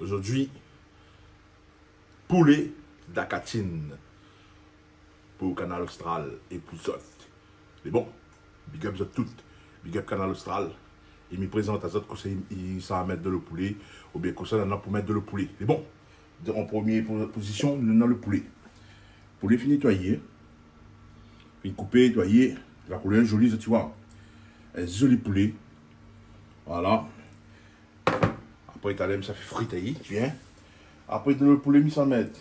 Aujourd'hui, poulet d'acatine pour Canal Austral et pour Zot. Mais bon, big up Zot tout, big up Canal Austral. Il me présente à Zot que ça va mettre de le poulet, ou bien que ça en a pour mettre de le poulet. Mais bon, en première position, nous avons le poulet. Poulet fini nettoyé, puis coupé, nettoyé, la couleur jolie, tu vois. Un joli poulet. Voilà. Après, ça fait friter, bien. Après, le poulet, mis à mettre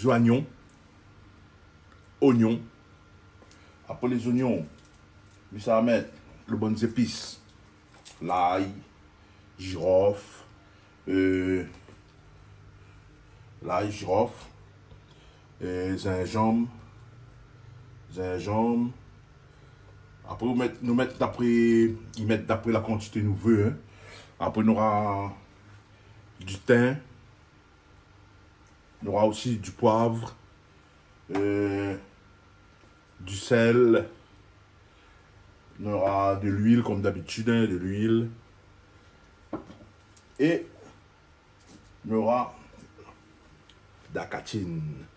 oignons, oignons. Après les oignons, mis à mettre le bonnes épices, l'ail, girofle, gingembre. Après, nous mettre d'après la quantité nous veut. Hein. Après, nous aura du thym. Nous aura aussi du poivre. Du sel. Nous aura de l'huile comme d'habitude. Hein, de l'huile. Et nous aura d'acatine.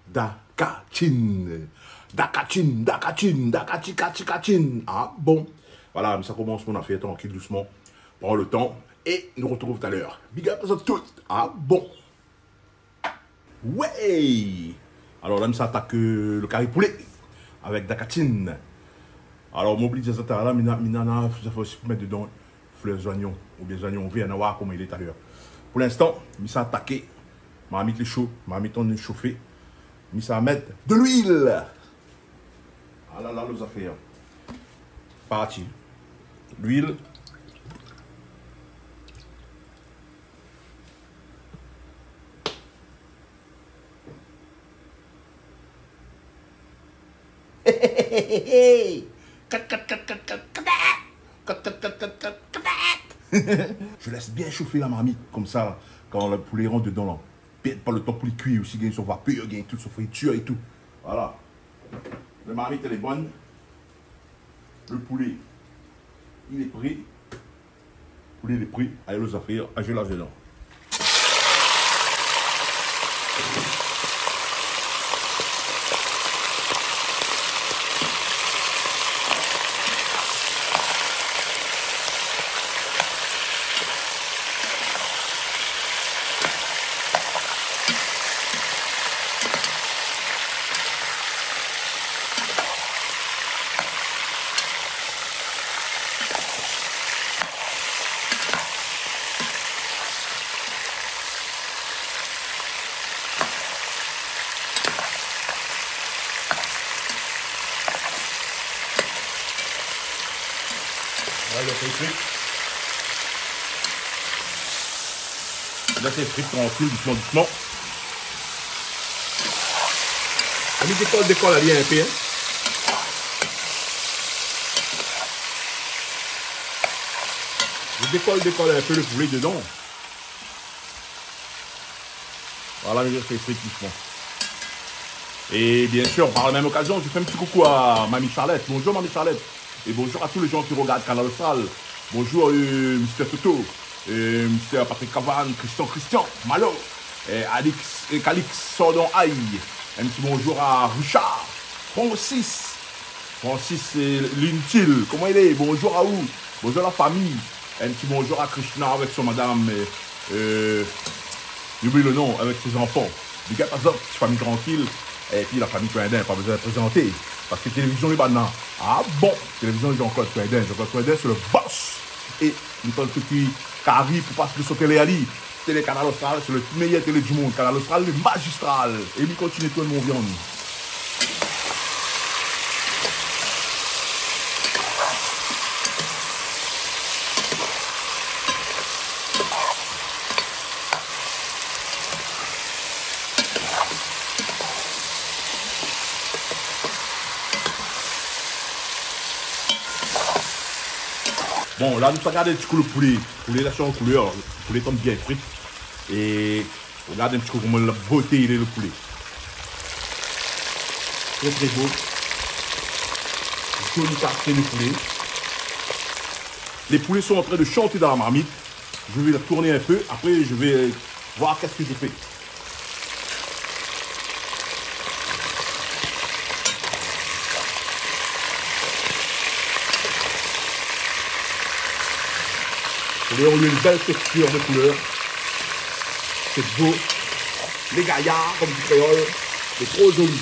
D'acatine. Ah bon. Voilà, mais ça commence mon affaire tranquille, doucement. Prends le temps. Et nous retrouvons tout à l'heure. Big up à tout. Ah bon. Ouais. Alors là, ça attaque le carré poulet. Avec d'acatine. Alors, m'oublie ça là, minana, ça faut aussi mettre dedans fleurs oignons. Ou bien oignons, on vient voir comment il est tout à l'heure. Pour l'instant, ça attaqué. M'a mis les chaud. M'a mis ton chauffé. Ça mettre de l'huile. Ah là là, les affaires. Parti. L'huile. Je laisse bien chauffer la marmite comme ça quand le poulet rentre dedans là. Pète pas le temps pour les cuire aussi, gagne son vapeur, gagne toute son friture et tout. Voilà. La marmite elle est bonne. Le poulet, il est prêt. Le poulet il est prêt. Allez les affaires, je lave dedans. Là, c'est frit tranquille, doucement. On met décolle à lien un peu. Hein. Je décolle un peu le poulet dedans. Voilà, je fais frit doucement. Et bien sûr, par la même occasion, je fais un petit coucou à Mamie Charlotte. Bonjour Mamie Charlotte. Et bonjour à tous les gens qui regardent Canal Austral. Bonjour Mr. Toto, Mr. Patrick Cavan, Christian, Malo, Alix et Calix Sordon Aïe. Un petit bonjour à Richard, Francis Lintil, comment il est? Bonjour à vous, bonjour à la famille. Un petit bonjour à Krishna avec son madame, j'oublie le nom, avec ses enfants. Big up à ça, famille tranquille. Et puis la famille Twindin, pas besoin de présenter. Parce que télévision les bananes. Ah bon, télévision Jean-Claude Twindin. Jean-Claude Twindin, c'est le boss. Et une fois qui arrive pour passer de son télé à lui. Télé Canal Austral, c'est le meilleur télé du monde. Canal Austral, le magistral. Et lui continue tout le monde viande. Bon, là, nous regardons un petit coup le poulet. Le poulet, là, c'est en couleur. Le poulet tombe bien frit. Et regardez un petit coup comment la beauté il est le poulet. Très très beau. Joli quartier de poulet. Les poulets sont en train de chanter dans la marmite. Je vais la tourner un peu. Après, je vais voir qu'est-ce que je fais. On a une belle texture de couleur. C'est beau. Les gaillards, comme du créole. C'est trop joli.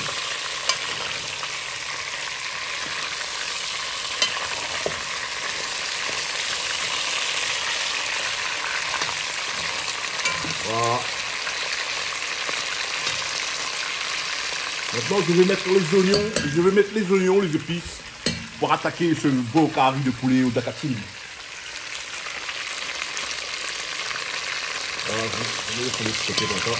Voilà. Maintenant, je vais mettre les oignons. Je vais mettre les oignons, les épices, pour attaquer ce beau curry de poulet au dakatine. Voilà, je vais laisser les côté comme ça.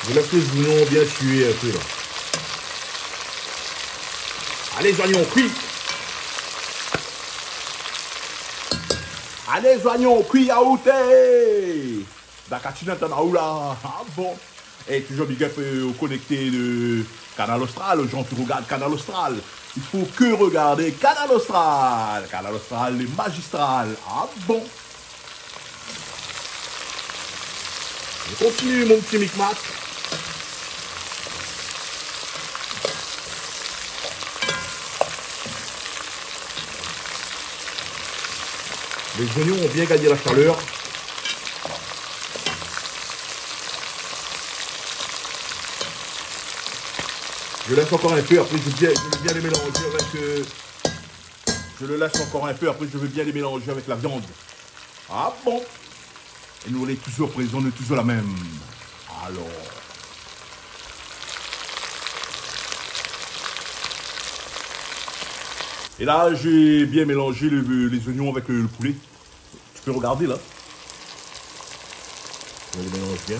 Je laisse les oignons bien suer un peu là. Allez, les oignons cuits. Allez, les oignons cuits à outer. Dakatine t'en là. Ah bon. Et toujours big up au connecté de Canal Austral. Les gens qui regardent Canal Austral. Il faut que regarder Canal Austral. Canal Austral, les magistrales. Ah bon. Je continue mon petit micmac. Les oignons ont bien gagné la chaleur. Je laisse encore un peu, après je vais bien les mélanger avec... je le laisse encore un peu, après je vais bien les mélanger avec la viande. Ah bon. Et nous on est toujours présents, on est toujours la même. Alors... Et là, j'ai bien mélangé les oignons avec le poulet. Tu peux regarder là. Je les mélange bien.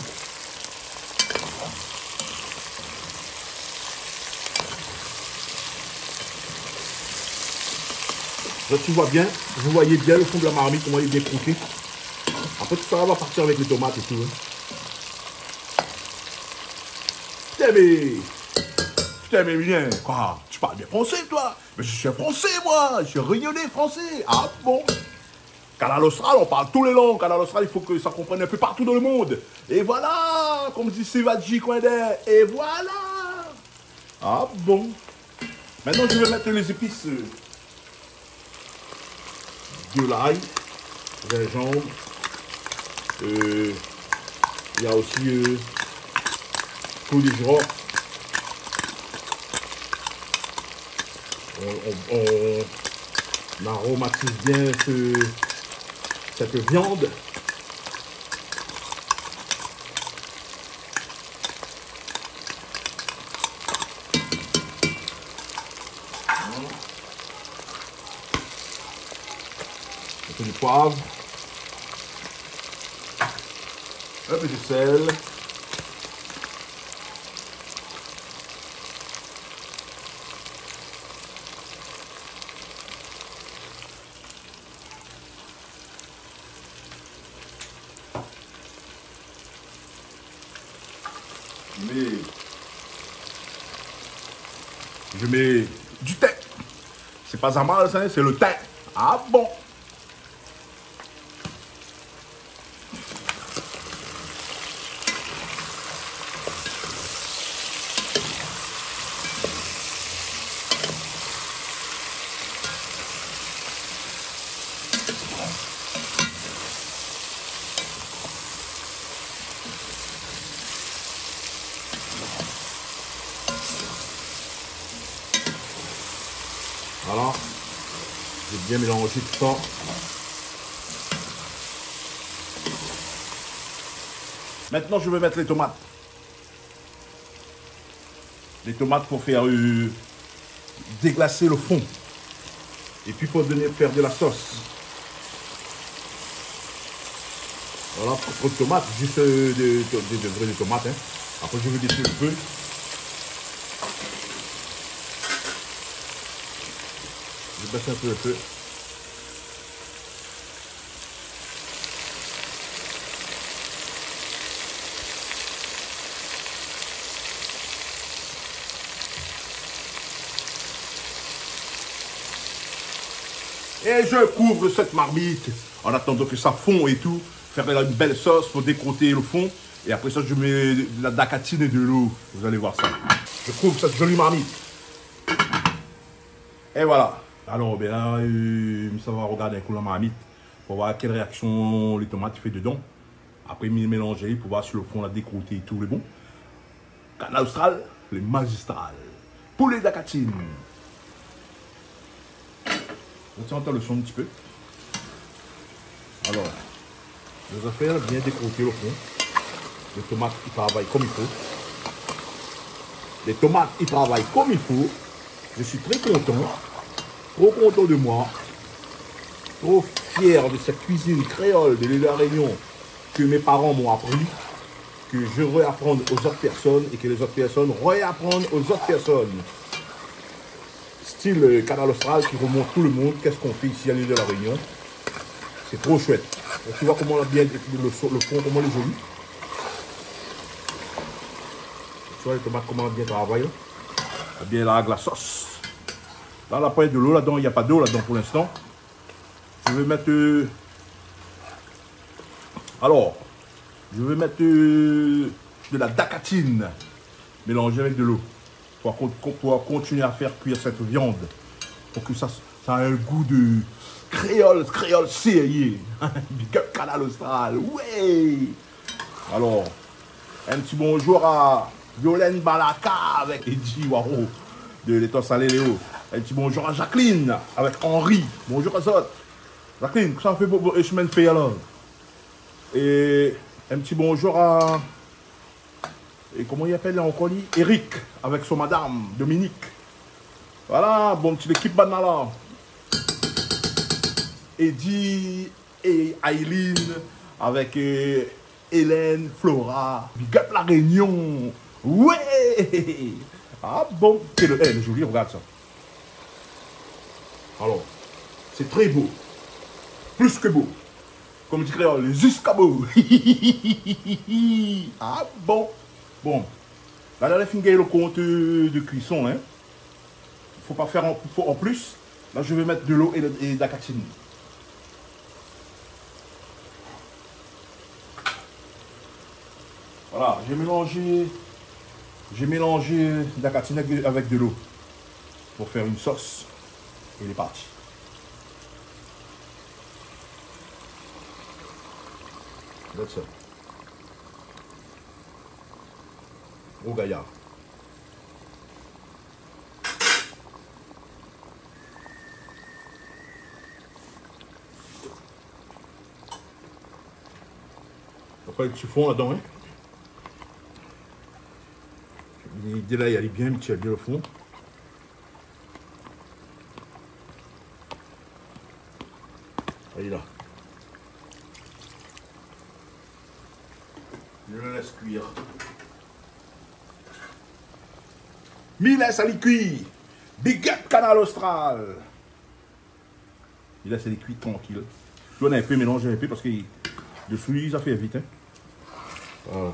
Là, tu vois bien, vous voyez bien le fond de la marmite, comment il est bien croqué. Après, tout ça va partir avec les tomates et tout. Hein. Putain, mais bien, quoi? Tu parles bien français, toi? Mais je suis français, moi. Je suis rayonné français. Ah bon? Canal Austral, on parle tous les langues. Canal Austral, il faut que ça comprenne un peu partout dans le monde. Et voilà, comme dit Sivadji Coindé. Et voilà. Ah bon? Maintenant, je vais mettre les épices de l'ail, gingembre. Il y a aussi tous les girofle. On aromatise bien cette viande. Un peu de poivre. Un peu de sel. Je mets du thym. C'est pas Zamal, ça, c'est le thym. Ah bon. Voilà, j'ai bien mélangé tout ça. Maintenant, je vais mettre les tomates. Les tomates pour faire déglacer le fond. Et puis pour faire de la sauce. Voilà, trop de tomates, juste des vraies tomates. Hein. Après, je vais baisser le feu. Je baisse un peu le feu. Et je couvre cette marmite en attendant que ça fond et tout. Faire une belle sauce pour décroter le fond. Et après ça, je mets de la dacatine et de l'eau. Vous allez voir ça. Je couvre cette jolie marmite. Et voilà. Alors, ben là, ça va regarder un coup la marmite pour voir quelle réaction les tomates fait dedans. Après, mélanger pour voir si le fond l'a décroté et tout. Le bon. Canal Austral, les magistrales. Poulet dacatine. On entend le son un petit peu. Alors, les affaires bien décroter le fond. Les tomates, ils travaillent comme il faut. Les tomates, ils travaillent comme il faut. Je suis très content. Trop content de moi. Trop fier de cette cuisine créole de l'île de la Réunion que mes parents m'ont appris. Que je réapprends aux autres personnes et que les autres personnes réapprennent aux autres personnes. Style Canal Austral qui remonte tout le monde. Qu'est-ce qu'on fait ici à l'île de la Réunion? C'est trop chouette. Et tu vois comment on a bien le fond, comment il est joli. Tu vois les tomates comment on a bien travaillé. On a bien la sauce. Là, la poêle de l'eau là-dedans, il n'y a pas d'eau là-dedans pour l'instant. Je vais mettre... Alors, je vais mettre de la dacatine mélangée avec de l'eau. Pour continuer à faire cuire cette viande. Pour que ça ait un goût de créole sérieux. Big up Canal Austral. Ouais. Alors, un petit bonjour à Violaine Balaka avec Eddie Waro de l'étang salé Léo. Un petit bonjour à Jacqueline avec Henri. Bonjour à ça. Jacqueline, ça fait beau chemin fait alors. Et un petit bonjour à... Et comment il appelle encore lui? Eric, avec son madame, Dominique. Voilà, bon petit équipe banala. Eddie et Aileen avec Hélène, Flora. Big up la Réunion. Ouais. Ah bon. C'est le joli, regarde ça. Alors, c'est très beau. Plus que beau. Comme dit créole, les escabeaux. Ah bon. Bon, là, la fin le compte de cuisson. Hein. Faut pas faire en plus. Là, je vais mettre de l'eau et de la dacatine. Voilà, j'ai mélangé la dacatine avec de l'eau pour faire une sauce. Et il est parti. Regarde ça. Au gaillard. Après le petit fond là-dedans. Hein. L'idée là, il est bien, il a bien le fond. Allez là. Je le laisse cuire. Il laisse aller cuire. Big up Canal Austral. Il laisse aller cuire tranquille. Je dois un peu mélanger un peu parce que dessous, ça fait vite. Hein. Voilà.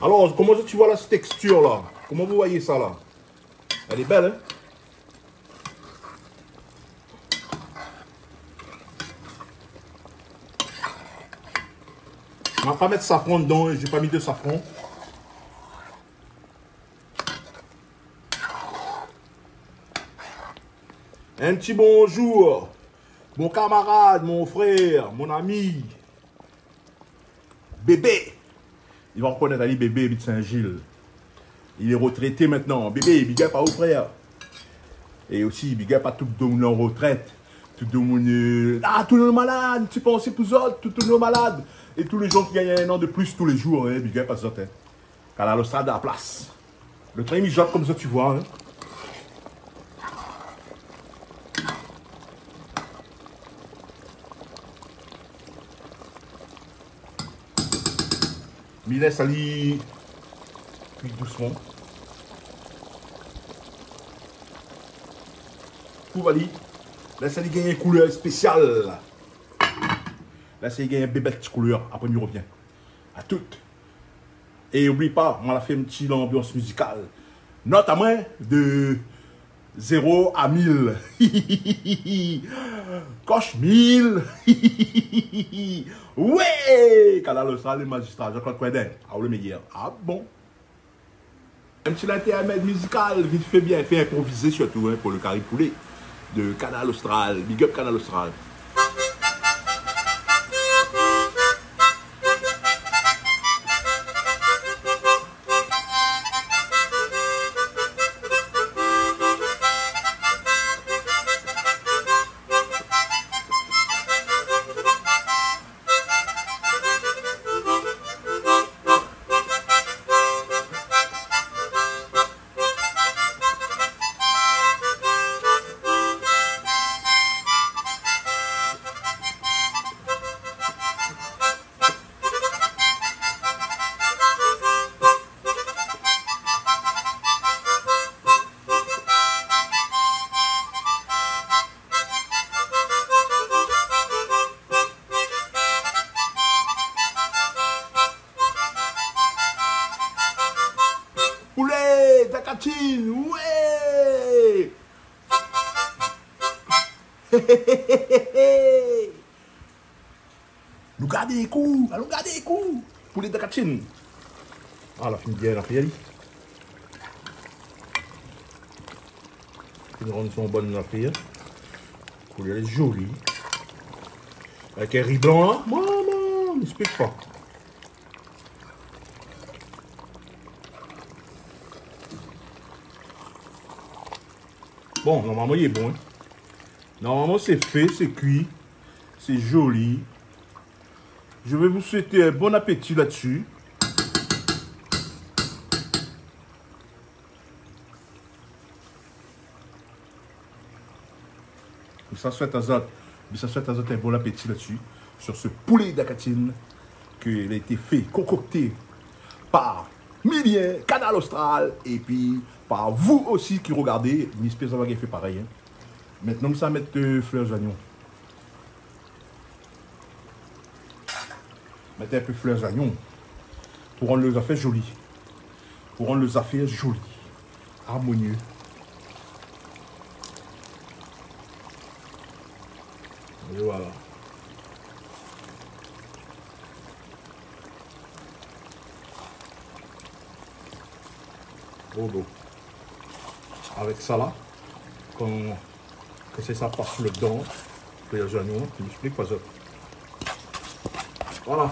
Alors, comment tu vois la texture là? Comment vous voyez ça là? Elle est belle, hein? On va pas mettre safran dedans, hein. J'ai pas mis de safran. Un petit bonjour, mon camarade, mon frère, mon ami, Bébé. Il va reconnaître Ali Bébé de Saint-Gilles. Il est retraité maintenant. Bébé, big up à vos frères. Et aussi, big up à tout le monde en retraite. Tout le monde... Ah, tous les malades, tu penses pour eux autres, tous les malades. Et tous les gens qui gagnent un an de plus tous les jours, hein, big up à eux autres. Hein. Canal Austral de la place. Le train, il joue comme ça, tu vois. Hein. Je laisse aller cuire doucement. Pour aller, laisse aller gagner une couleur spéciale. Laisse aller gagner une bébête couleur. Après, je reviens. À toutes. Et n'oublie pas, on a fait une petite ambiance musicale. Notamment de 0 à 1000. Coche 1000. Ouais! Canal Austral, le magistrat, Jean-Claude Quentin. Ah, le meilleur. Ah bon? Un petit intermède musical, vite fait bien, fait improviser surtout hein, pour le carré poulet de Canal Austral. Big up Canal Austral. Poulet, Dakatine, ouais! Nous gardons les coups, allons garder les coups. Poulet, Dakatine. Ah, la fin bien, la fin. Les rondes sont bonnes, la fin. Poulet, elle est jolie. Avec un riz blanc, hein? Maman, n'explique pas. Bon, normalement, il est bon. Hein. Normalement, c'est fait, c'est cuit. C'est joli. Je vais vous souhaiter un bon appétit là-dessus. Ça souhaite à Zot un bon appétit là-dessus. Sur ce poulet d'Akatine qui a été fait, concocté par Milien, Canal Austral, et puis par vous aussi qui regardez. J'espère que ça va fait pareil. Hein. Maintenant, nous allons mettre fleurs d'oignon. Mettez un peu fleurs d'oignon pour rendre les affaires jolies. Pour rendre les affaires jolies, harmonieux. Et voilà. Oh beau. Avec ça là, quand c'est ça passe le dent, les oignons, je m'explique pas ça. Voilà.